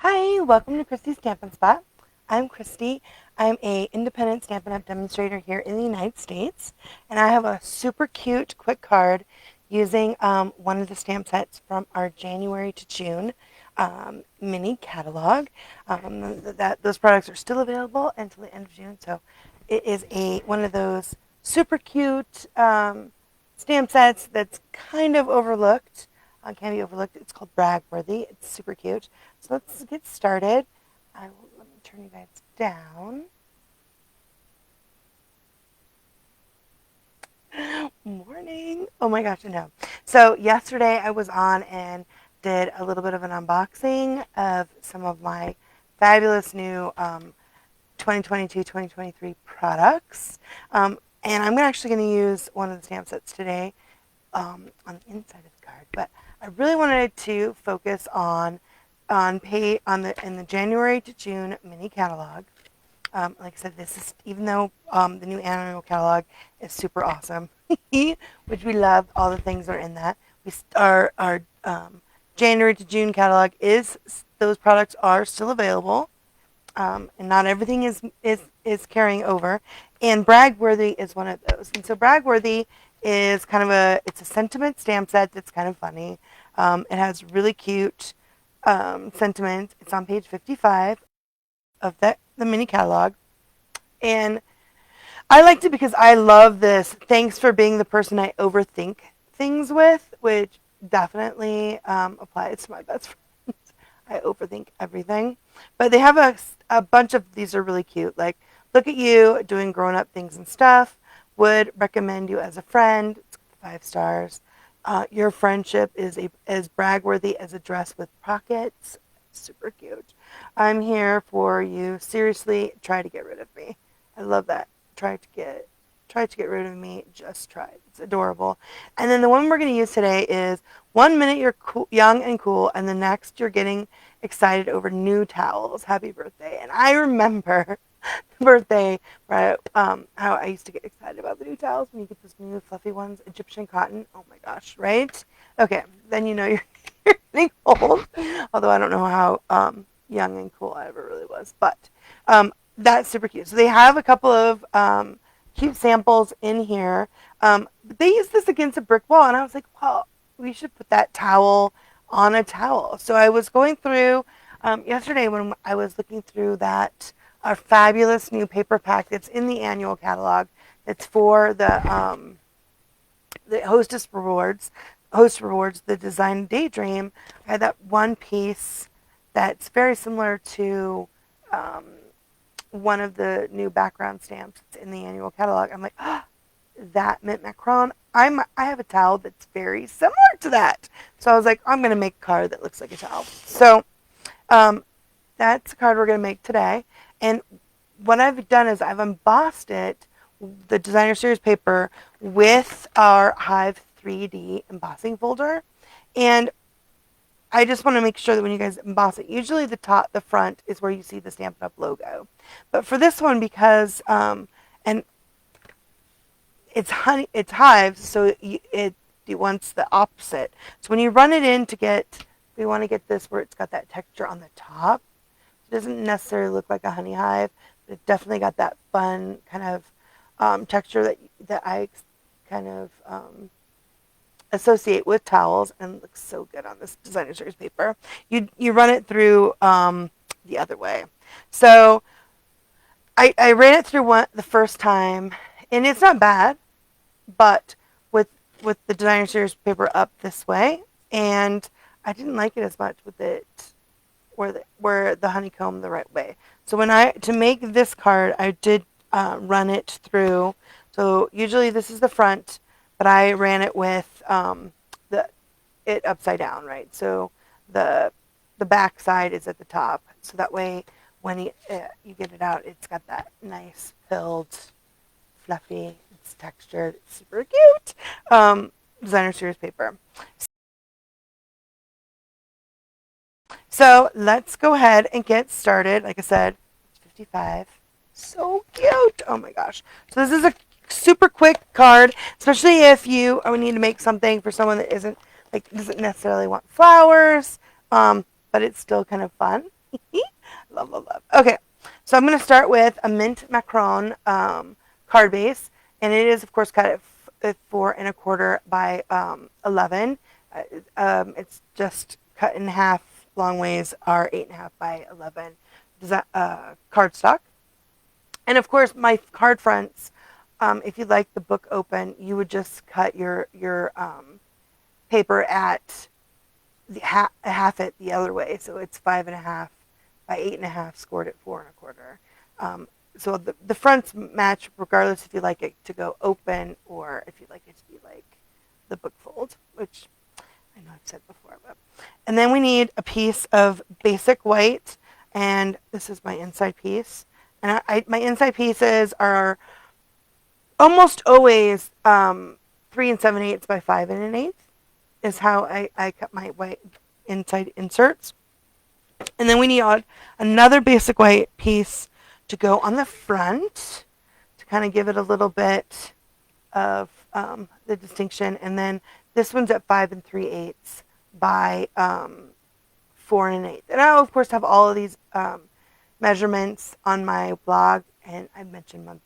Hi, welcome to Christy's Stampin' Spot. I'm Christy. I'm a independent Stampin' Up! Demonstrator here in the United States, and I have a super cute quick card using one of the stamp sets from our January to June mini catalog. Those products are still available until the end of June, so it is one of those super cute stamp sets that's kind of overlooked. Can be overlooked. It's called Bragworthy. It's super cute. So let's get started. Let me turn you guys down. Morning. Oh my gosh, I know. So yesterday I was on and did a little bit of an unboxing of some of my fabulous new 2022-2023 products. And I'm actually going to use one of the stamp sets today on the inside of the card. But I really wanted to focus in the January to June mini catalog. Like I said, this is, even though the new annual catalog is super awesome, which we love all the things that are in that. Our January to June catalog those products are still available, and not everything is carrying over. And Bragworthy is one of those. And so Bragworthy is it's a sentiment stamp set that's kind of funny. It has really cute sentiments. It's on page 55 of the mini catalog. And I liked it because I love this. Thanks for being the person I overthink things with, which definitely applies to my best friends. I overthink everything. But they have a bunch of these are really cute. Like, look at you doing grown-up things and stuff. Would recommend you as a friend. It's 5 stars. Your friendship is as bragworthy as a dress with pockets. Super cute. I'm here for you. Seriously, try to get rid of me. I love that. Try to get rid of me. Just try. It's adorable. And then the one we're going to use today is 1 minute you're cool, young and cool, and the next you're getting excited over new towels. Happy birthday. And I remember the birthday where how I used to get excited about the new towels when you get those new fluffy ones, Egyptian cotton. Oh my gosh, right? Okay, then you know you're getting old. Although I don't know how young and cool I ever really was. But that's super cute. So they have a couple of cute samples in here. They used this against a brick wall, and I was like, well, we should put that towel on a towel. So I was going through yesterday when I was looking through our fabulous new paper pack that's in the annual catalog. It's for the Hostess Rewards, the Design Daydream. I had that one piece that's very similar to one of the new background stamps in the annual catalog. I'm like, oh, that mint macron. I have a towel that's very similar to that. So I was like, I'm going to make a card that looks like a towel. So that's a card we're going to make today. And what I've done is I've embossed it, the Designer Series paper, with our Hive 3D embossing folder. And I just want to make sure that when you guys emboss it, usually the front is where you see the Stampin' Up! Logo. But for this one, because and it's hives, so it wants the opposite. So when you run it in we want to get this where it's got that texture on the top. It doesn't necessarily look like a honey hive, but it definitely got that fun kind of texture that I kind of associate with towels, and looks so good on this Designer Series paper. You run it through the other way. So I ran it through the first time, and it's not bad, but with the Designer Series paper up this way, and I didn't like it as much with it where the honeycomb the right way. So to make this card, I did run it through. So usually this is the front, but I ran it with it upside down, right? So the back side is at the top. So that way, when you get it out, it's got that nice filled, fluffy, it's textured, it's super cute Designer Series paper. So let's go ahead and get started. Like I said, 55. So cute. Oh my gosh. So this is a super quick card, especially if you need to make something for someone that doesn't necessarily want flowers, but it's still kind of fun. Love, love, love. Okay, so I'm going to start with a mint macaron card base, and it is, of course, cut at 4 1/4 by 11. It's just cut in half. Long ways are 8 1/2 by 11. Cardstock, and of course my card fronts. If you'd like the book open, you would just cut your paper at half it the other way, so it's 5 1/2 by 8 1/2, scored at 4 1/4. So the fronts match regardless if you like it to go open or if you like it to be like the book fold, which I know I've said before. And then we need a piece of basic white, and this is my inside piece. And my inside pieces are almost always 3 7/8 by 5 1/8 is how I cut my white inside inserts. And then we need another basic white piece to go on the front to kind of give it a little bit of the distinction. And then this one's at 5 3/8 by 4 1/8. And I, of course, have all of these measurements on my blog, and I've mentioned them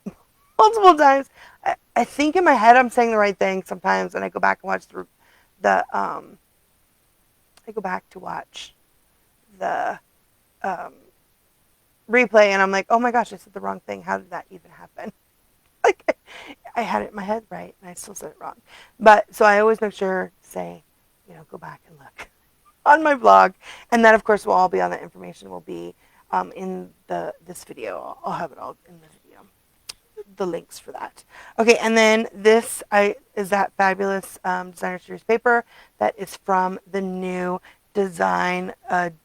multiple times. I think in my head I'm saying the right thing sometimes, and I go back and watch the replay, and I'm like, oh my gosh, I said the wrong thing. How did that even happen? Like, I had it in my head right, and I still said it wrong. But so I always make sure to say, go back and look on my blog, and that, of course, will all be on the information. Will be in this video. I'll have it all in the video, the links for that. Okay, and then this is that fabulous designer series paper that is from the new Design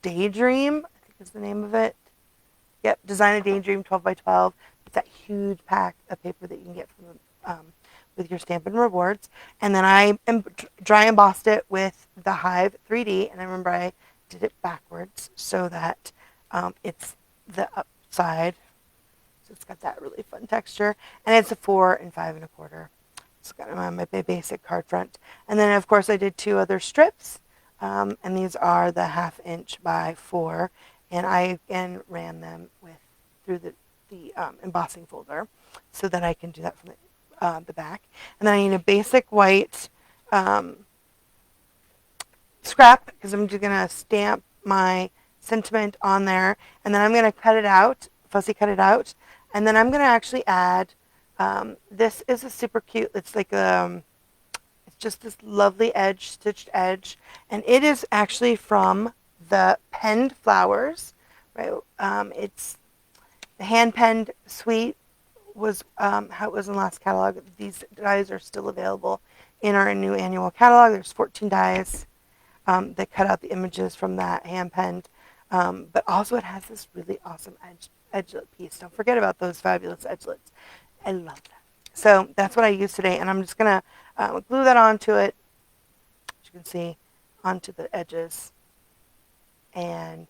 Daydream, I think is the name of it. Yep, Design a Daydream 12 by 12. It's that huge pack of paper that you can get from with your Stampin' Rewards. And then I dry embossed it with the Hive 3D, and I remember I did it backwards so that it's the upside. So it's got that really fun texture, and it's a 4 5 1/4. It's got my basic card front, and then of course I did 2 other strips, and these are the 1/2 inch by 4, and I again ran them through the embossing folder, so that I can do that from the back. And then I need a basic white scrap because I'm just gonna stamp my sentiment on there, and then I'm gonna cut it out, fussy cut it out. And then I'm going to actually add, this is a super cute, it's like it's just this lovely stitched edge, and it is actually from the Penned Flowers, right? It's the hand-penned suite was how it was in the last catalog. These dies are still available in our new annual catalog. There's 14 dies that cut out the images from that hand-penned, but also it has this really awesome edgelet piece. Don't forget about those fabulous edgelets. I love that. So that's what I use today, and I'm just going to glue that onto it, as you can see, onto the edges, and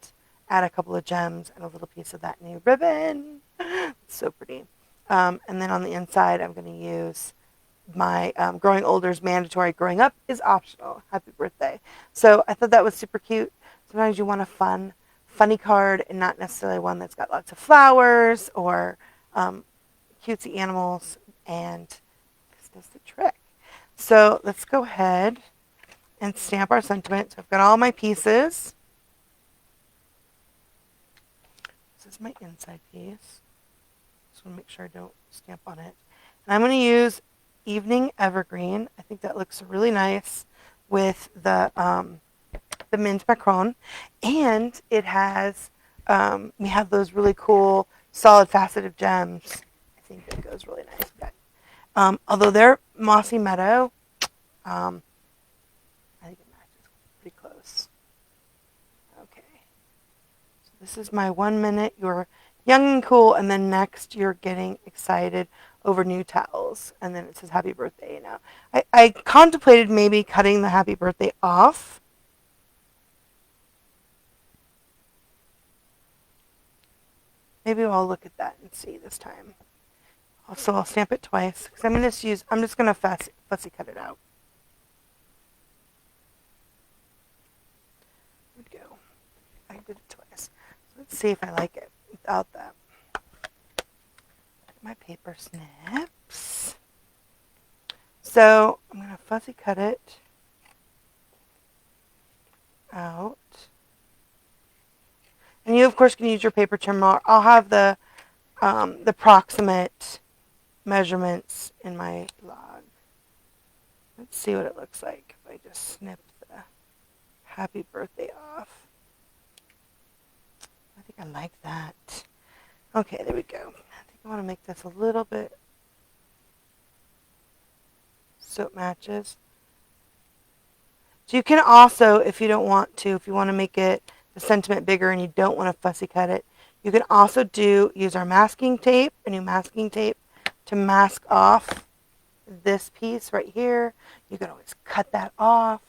add a couple of gems and a little piece of that new ribbon. It's so pretty. And then on the inside, I'm going to use my Growing Older is mandatory, growing up is optional. Happy birthday. So I thought that was super cute. Sometimes you want a funny card and not necessarily one that's got lots of flowers or cutesy animals, and this does the trick. So let's go ahead and stamp our sentiment. So I've got all my pieces. This is my inside piece. Just want to make sure I don't stamp on it. And I'm going to use Evening Evergreen. I think that looks really nice with the mint macaron, and it has we have those really cool solid faceted gems. I think that goes really nice with that. Although they're Mossy Meadow, I think it matches pretty close. Okay, so this is my 1 minute. You're young and cool, and then next you're getting excited over new towels, and then it says happy birthday. I contemplated maybe cutting the happy birthday off. Maybe I'll look at that and see this time. Also, I'll stamp it twice because I'm just going to fussy cut it out. There we go. I did it twice. So Let's see if I like it without that. My paper snips. So I'm going to fussy cut it out. And you, of course, can use your paper trimmer. I'll have the proximate measurements in my blog. Let's see what it looks like if I just snip the happy birthday off. I think I like that. Okay, there we go. I think I want to make this a little bit so it matches. So you can also, if you don't want to, if you want to make it the sentiment bigger and you don't want to fussy cut it, you can also use our masking tape, a new masking tape, to mask off this piece right here. You can always cut that off,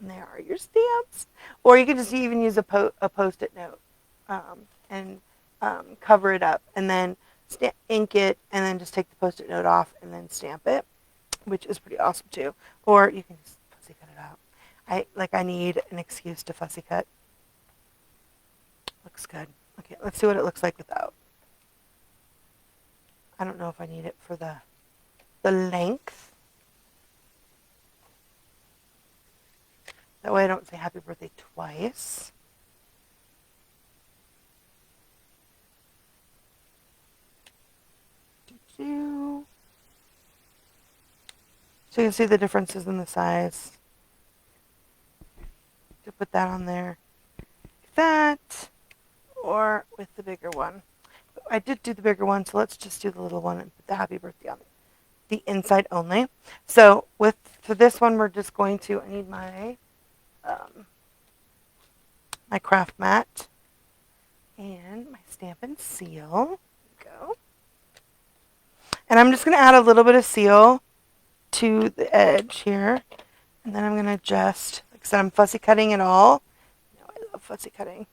and there are your stamps. Or you can just even use a Post-it note and cover it up, and then ink it, and then just take the Post-it note off and then stamp it, which is pretty awesome too. Or you can just fussy cut it out. I need an excuse to fussy cut. Looks good. Okay, let's see what it looks like without. I don't know if I need it for the length. That way I don't say happy birthday twice. So you can see the differences in the size. To put that on there like that, or with the bigger one. I did do the bigger one, so let's just do the little one and put the happy birthday on the inside only. So for this one, we're just going to, I need my my craft mat and my stamp and seal. There we go. And I'm just going to add a little bit of seal to the edge here. And then I'm going to just, like I said, I'm fussy cutting it all. You know, I love fussy cutting.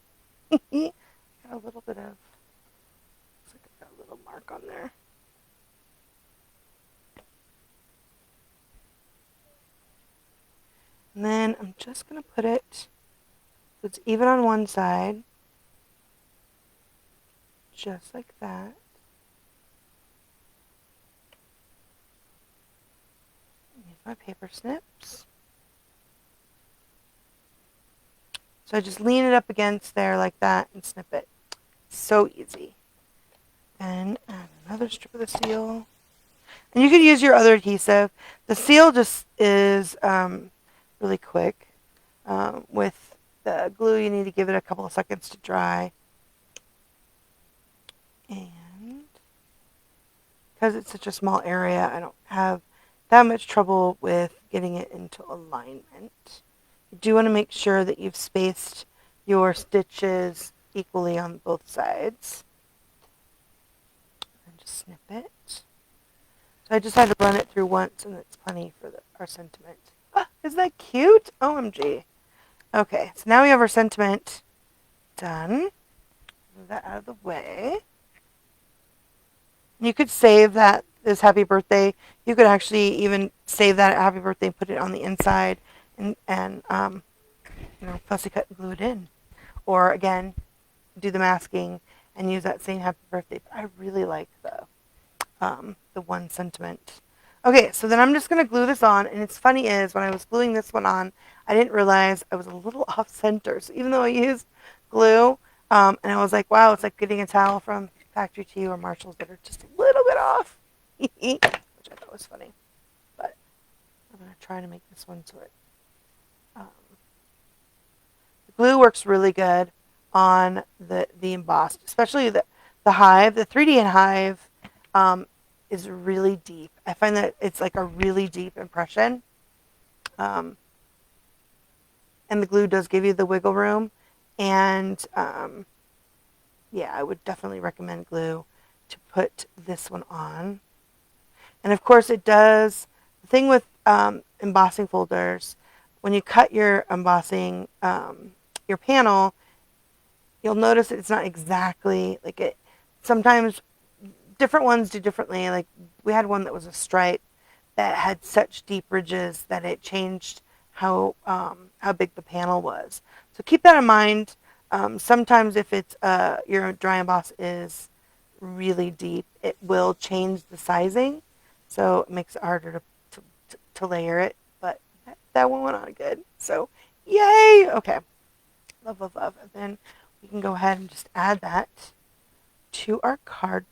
Got a little bit of, looks like I've got a little mark on there. And then I'm just going to put it so it's even on one side. Just like that. Use my paper snips. So I just lean it up against there like that and snip it. So easy. And add another strip of the seal. And you could use your other adhesive. The seal just is really quick. With the glue, you need to give it a couple of seconds to dry. And because it's such a small area, I don't have that much trouble with getting it into alignment. You do want to make sure that you've spaced your stitches equally on both sides. And just snip it. So I just had to run it through once, and it's plenty for our sentiment. Ah, isn't that cute? OMG. Okay, so now we have our sentiment done. Move that out of the way. You could save that as happy birthday. You could actually even save that happy birthday and put it on the inside and fussy cut and glue it in. Or again, do the masking and use that same happy birthday. But I really like the one sentiment. Okay, so then I'm just going to glue this on. And it's funny is when I was gluing this one on, I didn't realize I was a little off center. So even though I used glue, and I was like, wow, it's like getting a towel from Factory Tea or Marshalls that are just a little bit off, which I thought was funny. But I'm going to try to make this one so it, the glue works really good on the embossed, especially the hive. The 3D and hive is really deep. I find that it's like a really deep impression. And the glue does give you the wiggle room. And yeah, I would definitely recommend glue to put this one on. And of course it does, the thing with embossing folders, when you cut your embossing, your panel, you'll notice that it's not exactly like it. Sometimes different ones do differently. Like we had one that was a stripe that had such deep ridges that it changed how big the panel was. So keep that in mind. Sometimes if it's your dry emboss is really deep, it will change the sizing, so it makes it harder to layer it. But that one went on good, so yay! Okay, love, love, love. And then we can go ahead and just add that to our card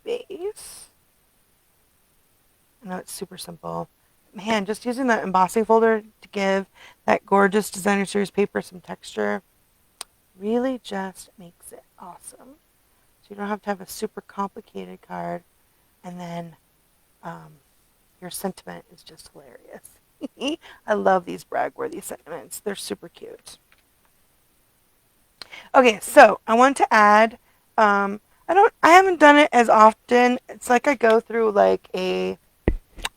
base. I know it's super simple. Man, just using that embossing folder to give that gorgeous designer series paper some texture really just makes it awesome. So you don't have to have a super complicated card, and then your sentiment is just hilarious. I love these Bragworthy sentiments. They're super cute. Okay, so I want to add. I haven't done it as often. It's like I go through like a.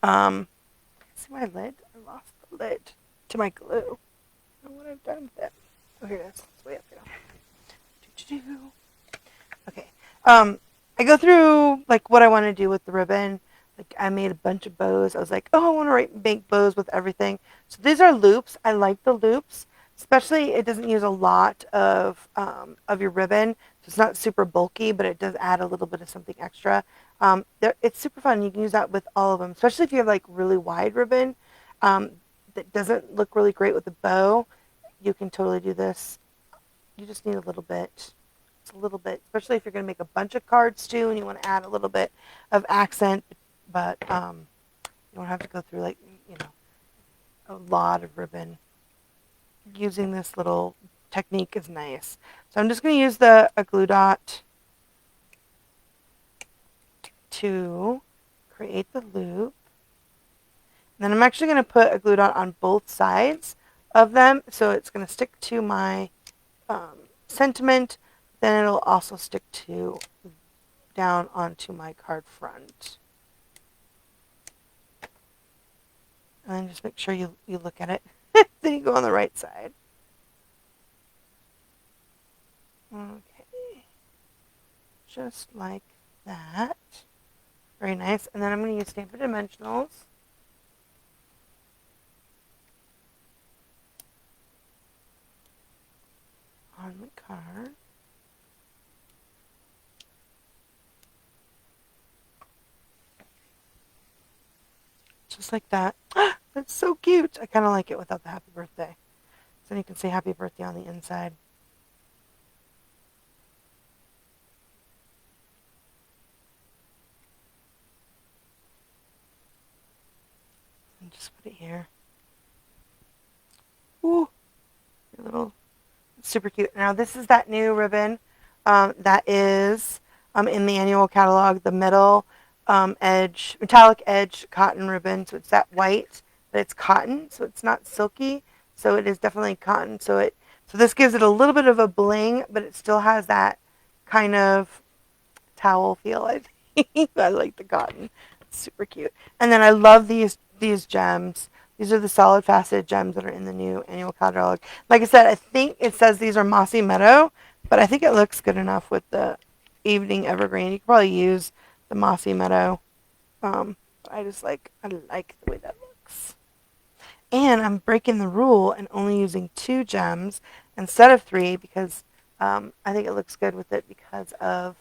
See my lid? I lost the lid to my glue. I don't know what I've done with it. Oh, here it is. It's way up here. Do-do-do. Okay. I go through like what I want to do with the ribbon. Like I made a bunch of bows. I was like, oh, I want to make bows with everything. So these are loops. I like the loops, especially it doesn't use a lot of your ribbon. So it's not super bulky, but it does add a little bit of something extra. It's super fun. You can use that with all of them, especially if you have like really wide ribbon that doesn't look really great with the bow. You can totally do this. You just need a little bit. It's a little bit, especially if you're going to make a bunch of cards too, and you want to add a little bit of accent, but you don't have to go through like a lot of ribbon. Using this little technique is nice. So I'm just going to use a glue dot to create the loop. And then I'm actually going to put a glue dot on both sides of them, so it's going to stick to my sentiment. Then it'll also stick to down onto my card front. And then just make sure you look at it. Then you go on the right side. Okay. Just like that. Very nice. And then I'm going to use Stampin' Dimensionals. On my card. Just like that. That's so cute. I kind of like it without the happy birthday. So then you can say happy birthday on the inside. And just put it here. Ooh. Your little, super cute. Now this is that new ribbon that is in the annual catalog, the metallic edge cotton ribbon. So it's that white, but it's cotton, so it's not silky. So it is definitely cotton. So this gives it a little bit of a bling, but it still has that kind of towel feel. I think I like the cotton. It's super cute. And then I love these gems. These are the solid faceted gems that are in the new annual catalog. Like I said, I think it says these are Mossy Meadow, but I think it looks good enough with the evening evergreen. You could probably use the Mossy Meadow. I like the way that looks. And I'm breaking the rule and only using 2 gems instead of 3 because I think it looks good with it because of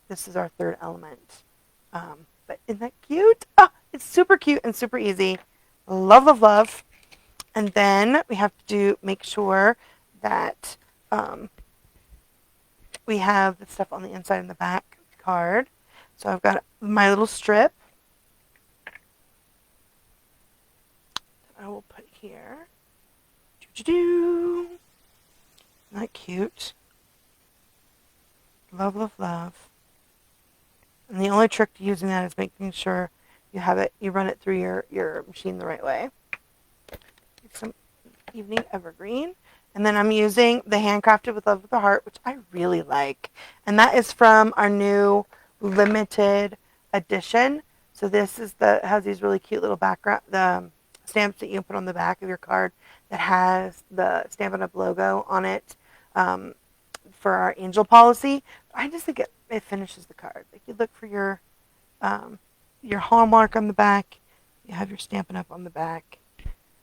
this is our third element. But isn't that cute? Oh, it's super cute and super easy. Love, love, love. And then we have to make sure that we have the stuff on the inside and the back card. So I've got my little strip that I will put here. Doo-doo-doo. Isn't that cute? Love, love, love. And the only trick to using that is making sure you run it through your machine the right way. Some evening evergreen. And then I'm using the Handcrafted with Love with the Heart, which I really like. And that is from our new limited edition. So this is has these really cute little background, the stamps that you can put on the back of your card that has the Stampin' Up! Logo on it for our angel policy. I just think it finishes the card. Like you look for your hallmark on the back, you have your Stampin' Up! On the back.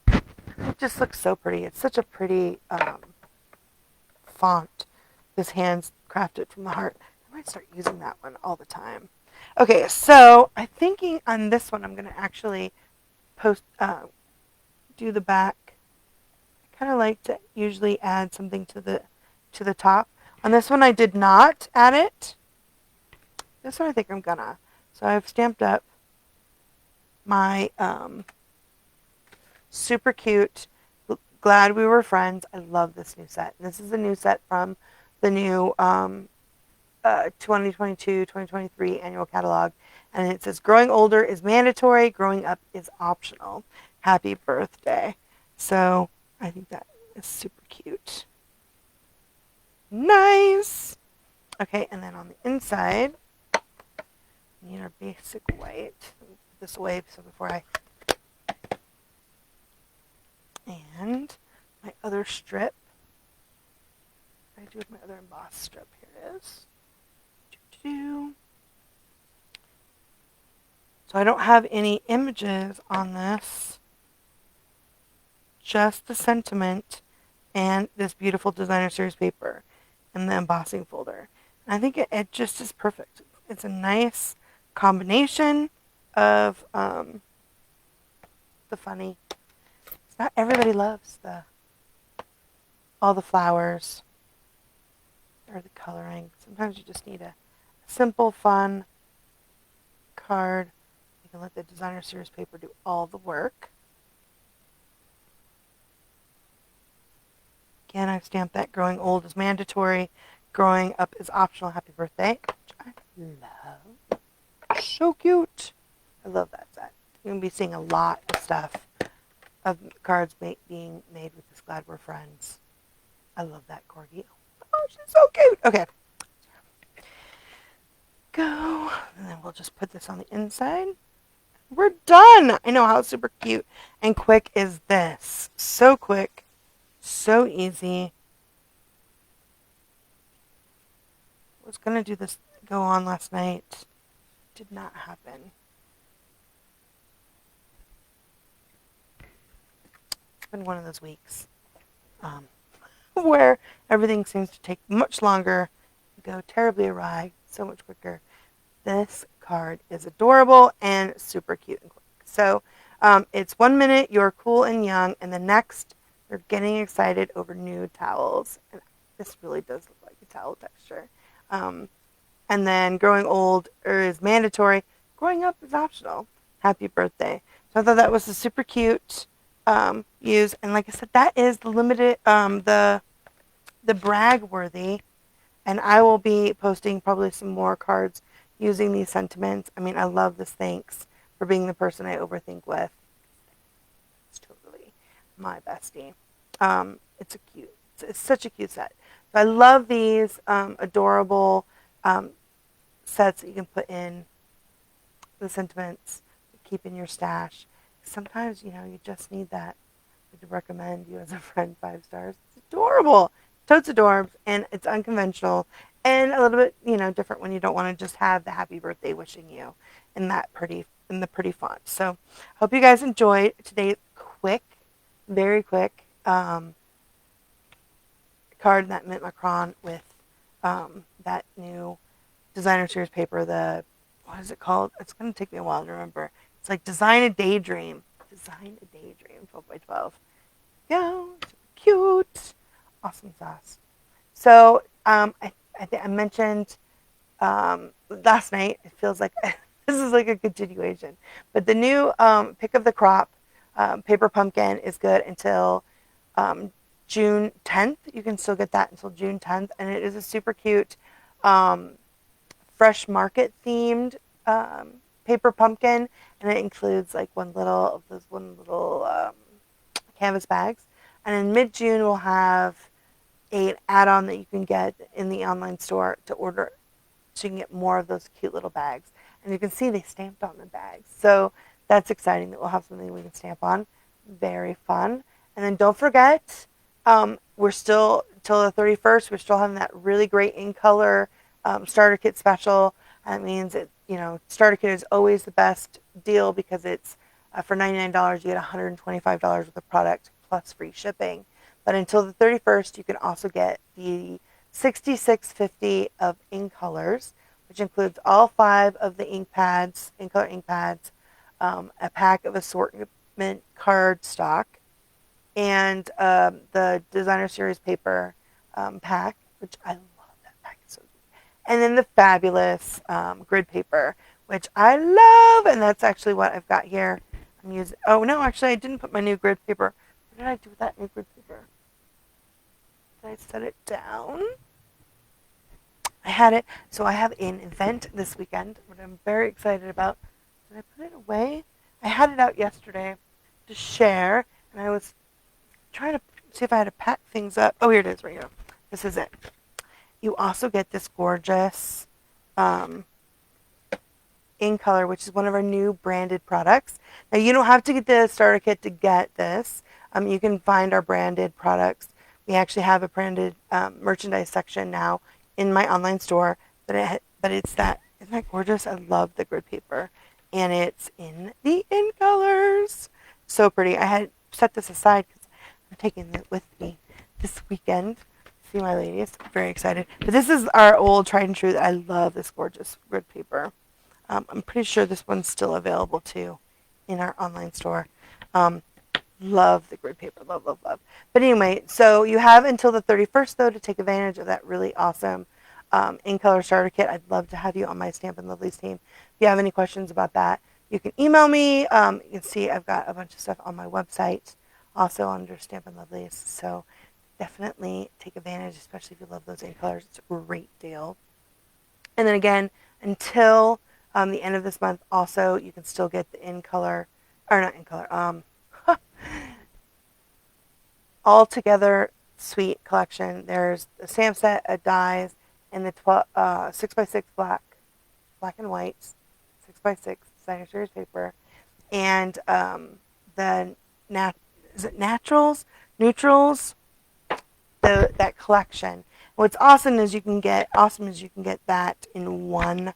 It just looks so pretty. It's such a pretty font. His hands crafted from the heart. I might start using that one all the time. Okay, so I'm thinking on this one I'm going to actually do the back. I kind of like to usually add something to the top. On this one I did not add it. This one I think I'm gonna. So I've stamped up my super cute Glad We Were Friends. I love this new set. This is a new set from the new 2022-2023 annual catalog. And it says, growing older is mandatory, growing up is optional. Happy birthday. So I think that is super cute. Nice. Okay, and then on the inside, we need our basic white. Let me put this away so before I... And my other strip. What did I do with my other embossed strip? Here it is. So I don't have any images on this. Just the sentiment and this beautiful designer series paper and the embossing folder. And I think it just is perfect. It's a nice combination of the funny. It's not everybody loves all the flowers or the coloring. Sometimes you just need a simple, fun card. You can let the designer series paper do all the work. Again, I've stamped that growing old is mandatory, growing up is optional. Happy birthday, which I love. So cute. I love that set. You're going to be seeing a lot of stuff of cards being made with this Glad We're Friends. I love that corgi. Oh, she's so cute. Okay. Go. And then we'll just put this on the inside. We're done. I know, how super cute and quick is this. So quick. So easy. I was going to do this go on last night. Did not happen. It's been one of those weeks where everything seems to take much longer, go terribly awry, so much quicker. This card is adorable and super cute and quick. So it's 1 minute you're cool and young, and the next you're getting excited over new towels. And this really does look like a towel texture. And then growing old is mandatory. Growing up is optional. Happy birthday. So I thought that was a super cute use. And like I said, that is the limited, the Bragworthy. And I will be posting probably some more cards using these sentiments. I mean, I love this thanks for being the person I overthink with. It's totally my bestie. It's such a cute set. So I love these adorable sets that you can put in the sentiments, keep in your stash. Sometimes, you just need that. I would recommend you as a friend 5 stars. It's adorable. Totes adorbs, and it's unconventional and a little bit, different when you don't want to just have the happy birthday wishing you in the pretty font. So hope you guys enjoyed today's quick, very quick card, that Mint Macron with that new designer series paper. What is it called? It's going to take me a while to remember. It's like Design a Daydream. Design a Daydream, 12 by 12. Yeah, cute. Awesome sauce. So I think I mentioned last night, it feels like this is like a continuation, but the new Pick of the Crop paper pumpkin is good until June 10th. You can still get that until June 10th, and it is a super cute fresh market themed paper pumpkin, and it includes like one little canvas bags. And in mid-June we'll have an add-on that you can get in the online store to order, so you can get more of those cute little bags. And you can see they stamped on the bags, so that's exciting that we'll have something we can stamp on. Very fun. And then don't forget, we're still till the 31st. We're still having that really great in color starter kit special. That means starter kit is always the best deal because it's for $99 you get $125 worth of product plus free shipping. But until the 31st, you can also get the 6650 of ink colors, which includes all 5 of the ink pads, ink color ink pads, a pack of assortment card stock, and the designer series paper pack, which I love that pack. It's so good. And then the fabulous grid paper, which I love, and that's actually what I've got here. I'm using. Oh no, actually, I didn't put my new grid paper. What did I do with that new grid paper? Did I set it down? I had it. So I have an event this weekend, which I'm very excited about. Did I put it away? I had it out yesterday to share, and I was trying to see if I had to pack things up. Oh, here it is, right here. This is it. You also get this gorgeous in color, which is one of our new branded products. Now, you don't have to get the starter kit to get this. You can find our branded products. We actually have a branded merchandise section now in my online store. But it's that, isn't that gorgeous? I love the grid paper. And it's in the in colors. So pretty. I had set this aside because I'm taking it with me this weekend. See my ladies. Very excited. But this is our old tried and true. I love this gorgeous grid paper. I'm pretty sure this one's still available too in our online store. Love the grid paper. Love, love, love. But anyway, so you have until the 31st, though, to take advantage of that really awesome in-color starter kit. I'd love to have you on my Stampin' Lovely's team. If you have any questions about that, you can email me. You can see I've got a bunch of stuff on my website, also under Stampin' Lovely's. So definitely take advantage, especially if you love those in-colors. It's a great deal. And then again, until the end of this month, also, you can still get the in-color, or not in-color, all together sweet collection. There's a stamp set, a dies, and the 6x6 black and white 6x6 designer series paper, and the is it neutrals, that collection. What's awesome is you can get that in one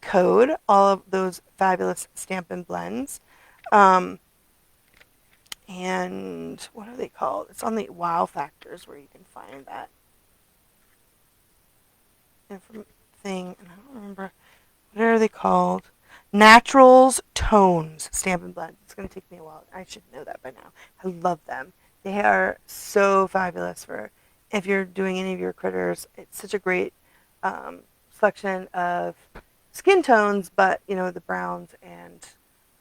code, all of those fabulous Stampin' Blends. And what are they called? It's on the Wow Factors where you can find that thing. And I don't remember. What are they called? Naturals Tones Stampin' Blend. It's going to take me a while. I should know that by now. I love them. They are so fabulous for if you're doing any of your critters. It's such a great selection of skin tones, but the browns and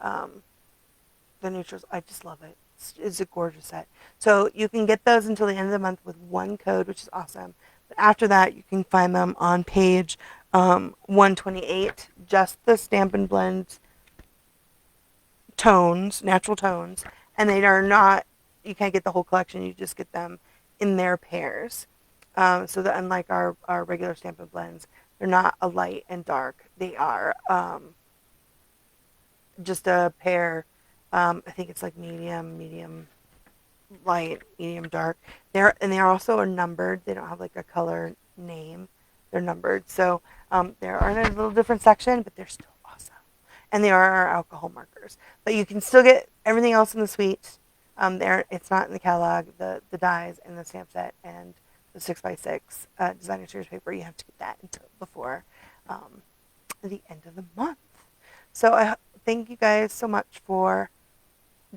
the neutrals. I just love it. It's a gorgeous set. So you can get those until the end of the month with one code, which is awesome. But after that, you can find them on page 128, just the Stampin' Blend tones, natural tones, and they are not. You can't get the whole collection. You just get them in their pairs. So that unlike our regular Stampin' Blends, they're not a light and dark. They are just a pair. I think it's like medium light, medium dark. They are also numbered. They don't have like a color name. They're numbered. So they are in a little different section, but they're still awesome. And they are our alcohol markers. But you can still get everything else in the suite. It's not in the catalog. The dies and the stamp set and the 6x6 designer series paper. You have to get that until before the end of the month. So I thank you guys so much for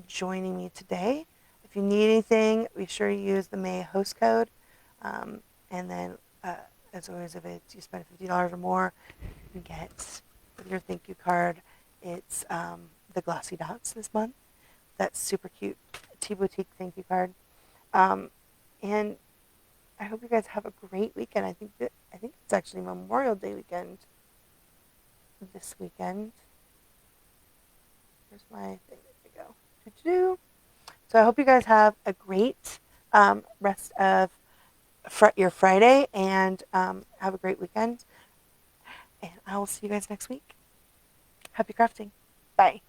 joining me today. If you need anything, be sure you use the May host code. And then, as always, if you spend $50 or more, you can get with your thank you card. It's the glossy dots this month. That's super cute T-Boutique thank you card. And I hope you guys have a great weekend. I think it's actually Memorial Day weekend this weekend. Here's my thing. There we go. So I hope you guys have a great rest of your Friday and have a great weekend. And I will see you guys next week. Happy crafting. Bye.